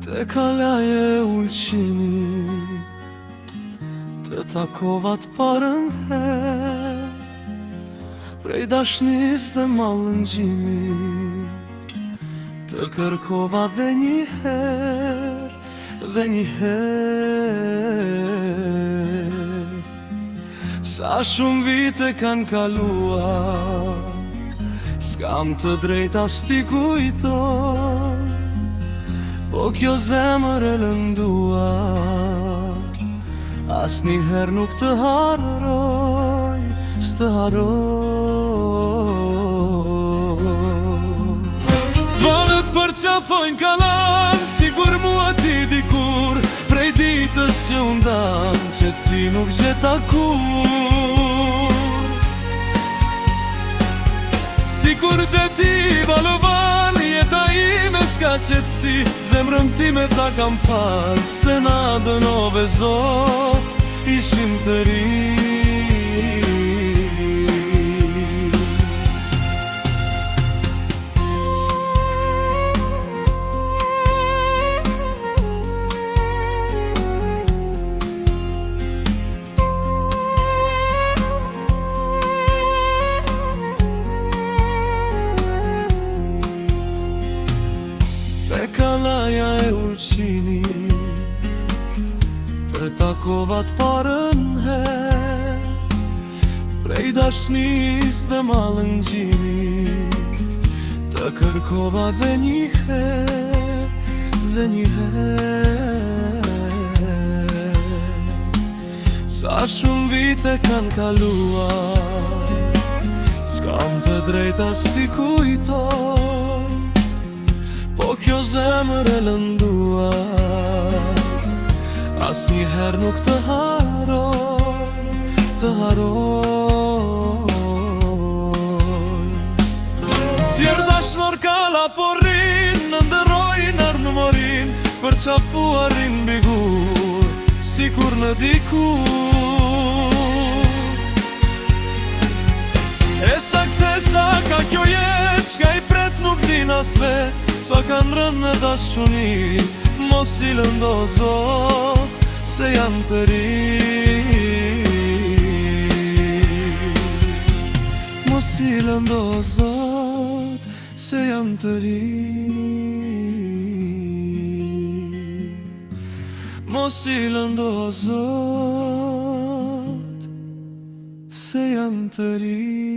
Te kalaje ulqimit, te takova t'parën her, prej dashnis dhe mallëngjimit, te kërkova dhe njëher, dhe njëher. Sa shumë vite kanë kaluar, s'kam të drejta s'ti kujtoj, po kjo zemër e lënduar, asnjëherë nuk të harroj, s'të harroj. Valët përqafojnë kalan, sigur mua ti dikur, prej ditës që undan, qetësi nuk gjeta kur. Sikur dhe ti valovan, jeta ime s'ka qetësi, zemrën time ta kam fal, pse na dënove Zot, ishim të ri. Te kalaja e ulqinit, te takova t'parën her, prej dashnis dhe mallëngjimit, te kërkova dhe njëher, dhe njëher. Sa shumë vite kanë kaluar, s'kam të drejta s'ti kujtoj, po kjo zemër e lënduar, asnjëherë nuk të harroj, të harroj. Tjerë dashnor kalla po rrin, në ndërrojnë arnumorin, për qafuarin bigur, sikur në dikur. E sa ka kjo jetë, qka i pret nuk din as vet, sa kanë rënë në dashuni, mos i lëndo Zot, se janë të ri. Mos i lëndo Zot, se janë të ri. Mos i lëndo Zot, se janë të ri.